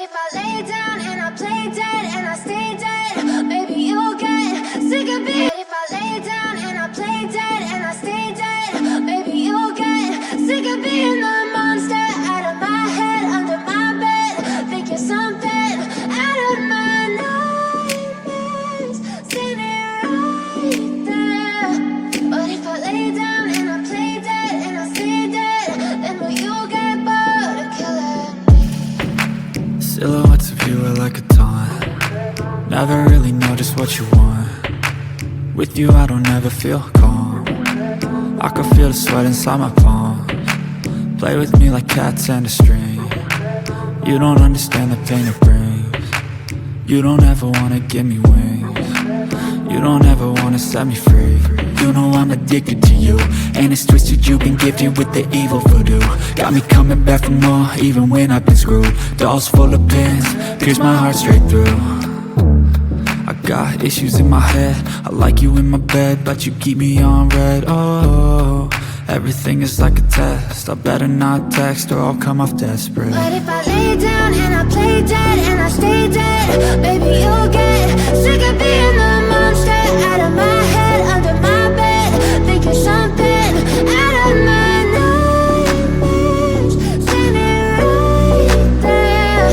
if I lay down and I play dead and I stay dead, maybe you'll get sick of being. What if I lay down and I play dead and I stay dead, maybe you'll get sick of being the monster out of my head, under my bed, thinking something out of my nightmares, standing right there. But if I lay down and I play dead and I stay dead, then will you get bored of killing me? Silhouettes of you are like a taunt. Never really know just what you want. With you I don't ever feel calm. I can feel the sweat inside my palms. Play with me like cats and a string. You don't understand the pain it brings. You don't ever wanna give me wings. You don't ever wanna set me free. You know I'm addicted to you, and it's twisted, you've been gifted with the evil voodoo. Got me coming back for more, even when I've been screwed. Dolls full of pins, pierce my heart straight through. I got issues in my head, I like you in my bed, but you keep me on red. Oh, everything is like a test, I better not text or I'll come off desperate. But if I lay down and I play dead and I stay dead, baby you'll get sick of being the monster out of my head, under my bed, thinking something out of my nightmares, standing right there.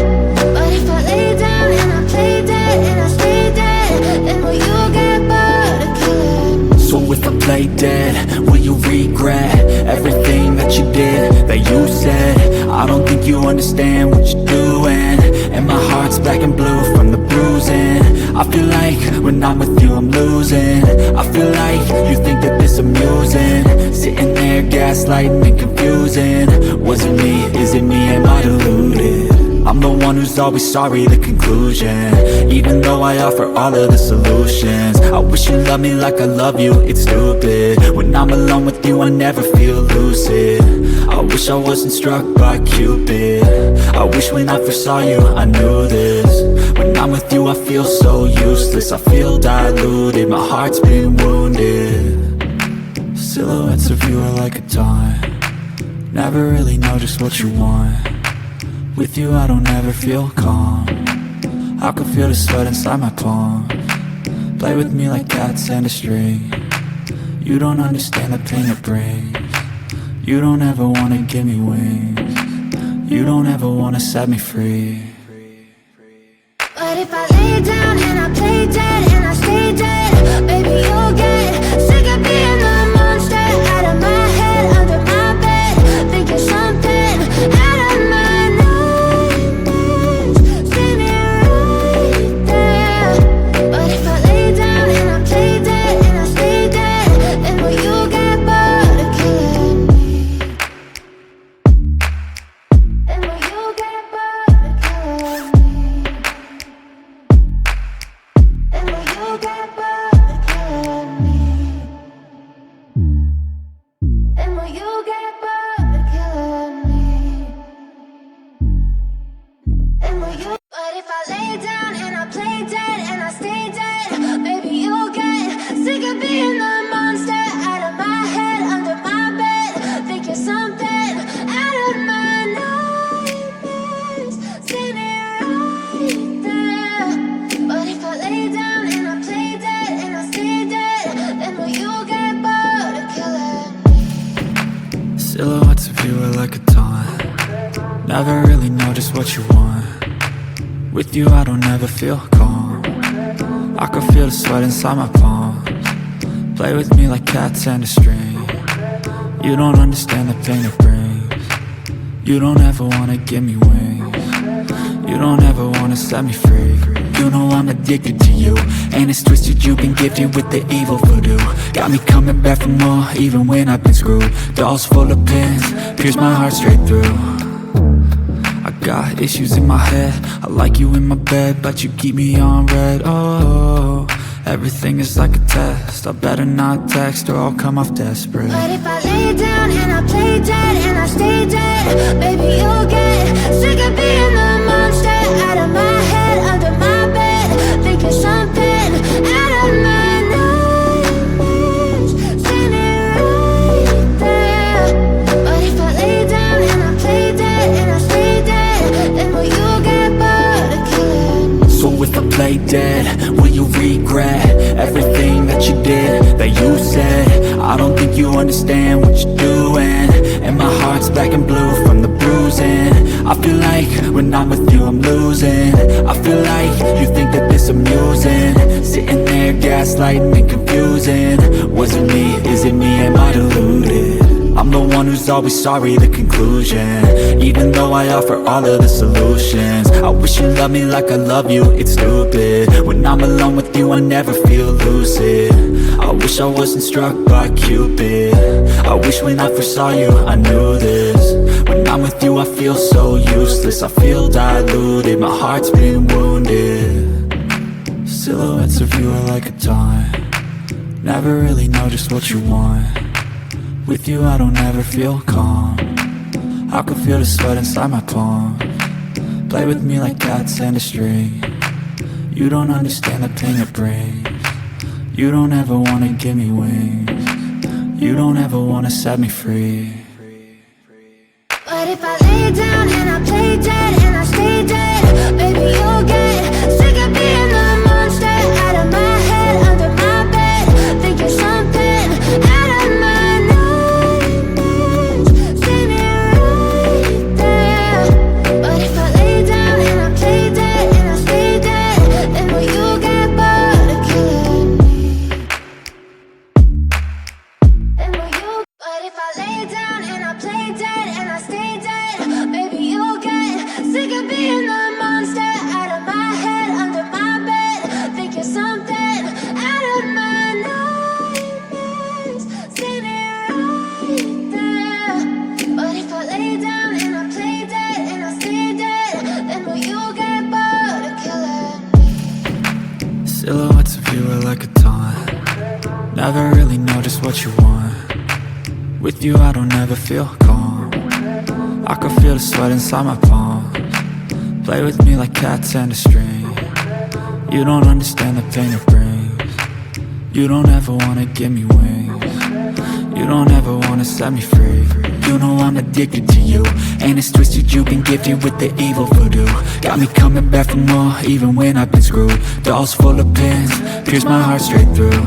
But if I lay down and I play dead and I stay dead, then will you get bored of killing me? So if I play dead, will you regret everything that you did, that you said? I don't think you understand what you're doing, and my heart's black and blue from the bruising. I feel like when I'm with you I'm losing. I feel like you think that this amusing, sitting there gaslighting and confusing. Was it me? Is it me? Am I deluded? I'm the one who's always sorry, the conclusion, even though I offer all of the solutions. I wish you loved me like I love you, it's stupid. When I'm alone with you I never feel lucid. I wish I wasn't struck by Cupid. I wish when I first saw you I knew this. When I'm with you I feel so useless, I feel diluted, my heart's been wounded. Silhouettes of you are like a taunt. Never really know just what you want. With you I don't ever feel calm. I can feel the sweat inside my palms. Play with me like cats and a string. You don't understand the pain it brings. You don't ever wanna give me wings. You don't ever wanna set me free. But if I lay down and I play dead and I stay dead, baby you'll get sick of being the monster out of my head, under my bed, thinking something out of my nightmares, standing right there. But if I lay down and I play dead and I stay dead, then will you get bored of killing me? Then will you get bored of killing me? And will you get bored of killing me? And will you get bored of killing me? And will you? But if I lay down and I play dead and I stay dead, maybe you'll get sick of being the monster out of my head, under my bed, thinking something out of my nightmares, standing right there. But if I lay down and I play dead and I stay dead, then will you get bored of killing me? Silhouettes of you are like a taunt. Never really know just what you want. With you I don't ever feel calm. I can feel the sweat inside my palms. Play with me like cats and a string. You don't understand the pain it brings. You don't ever wanna give me wings. You don't ever wanna set me free. You know I'm addicted to you, and it's twisted, you've been gifted with the evil voodoo. Got me coming back for more, even when I've been screwed. Dolls full of pins, pierce my heart straight through. I got issues in my head, I like you in my bed, but you keep me on red. Oh, everything is like a test, I better not text or I'll come off desperate. But if I lay down and I play dead and I stay dead, baby you'll get sick of being the monster out of my head, under my bed, thinking something out of my nightmares, standing right there. But if I lay down and I play dead and I stay dead, then will you get bored? play dead, will you regret everything that you did, that you said? I don't think you understand what you're doing, and my heart's black and blue from the bruising. I feel like when I'm with you I'm losing. I feel like you think that this amusing, sitting there gaslighting and confusing. Was it me? Is it me? Am I deluded? I'm the one who's always sorry, the conclusion, even though I offer all of the solutions. I wish you loved me like I love you, it's stupid. When I'm alone with you I never feel lucid. I wish I wasn't struck by Cupid. I wish when I first saw you I knew this. When I'm with you I feel so useless, I feel diluted, my heart's been wounded. Silhouettes of you are like a taunt, never really know just what you want. With you I don't ever feel calm, I can feel the sweat inside my palm. Play with me like cats and a string, you don't understand the pain it brings. You don't ever wanna give me wings, you don't ever wanna set me free. But if I lay down and I play dead and I stay dead, baby you'll get sick of being the monster out of my head, under my bed, thinking something out of my nightmares. See me right there. But if I lay down and I play dead and I stay dead, then will you get bored of killing me? Then will you? But if I lay down and I play dead and I stay dead, baby you'll get sick of being the monster out of my head, under my bed, thinking something out of my nightmares. See me right there. But if I lay down and I play dead and I stay dead, then will you get bored of killing me? Silhouettes of you are like a taunt, never really know just what you want. With you I don't ever feel calm, I can feel the sweat inside my palms. Play with me like cats and a string, you don't understand the pain it brings. You don't ever wanna give me wings, you don't ever wanna set me free. You know I'm addicted to you, and it's twisted you've been gifted with the evil voodoo. Got me coming back for more even when I've been screwed. Dolls full of pins, pierce my heart straight through.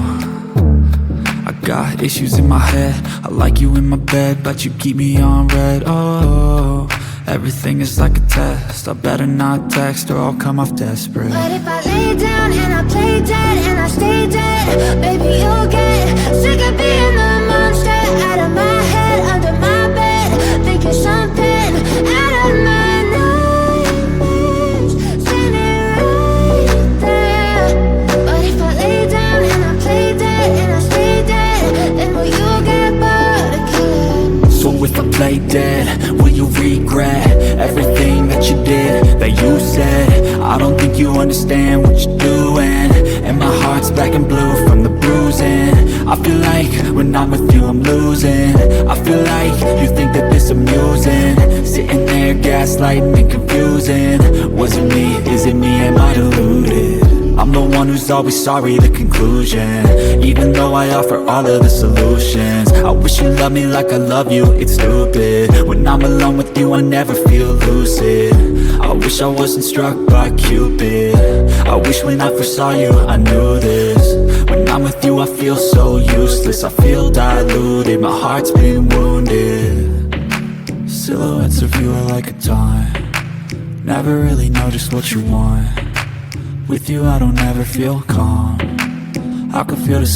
I got issues in my head, I like you in my bed, but you keep me on red. Oh, everything is like a test, I better not text or I'll come off desperate. But if I lay down and I play dead and I stay dead, baby you'll get sick of being the monster out of my head, under my bed, thinking something out of my nightmares. See me right there. But if I lay down and I play dead and I stay dead, then will you get bored of killing me? So if I play dead, will you regret everything that you did, that you said? I don't think you understand what you're doing, and my heart's black and blue from the bruising. I feel like when I'm with you I'm losing. I feel like you think that this amusing, sitting there gaslighting and confusing. Was it me? Is it me? Am I deluded? I'm the one who's always sorry, the conclusion, even though I offer all of the solutions. I wish you loved me like I love you, it's stupid. When I'm alone with you I never feel lucid. I wish I wasn't struck by Cupid. I wish when I first saw you I knew this. When I'm with you I feel so useless, I feel diluted, my heart's been wounded. Silhouettes of you are like a taunt, never really know just what you want. With you I don't ever feel calm, I can feel the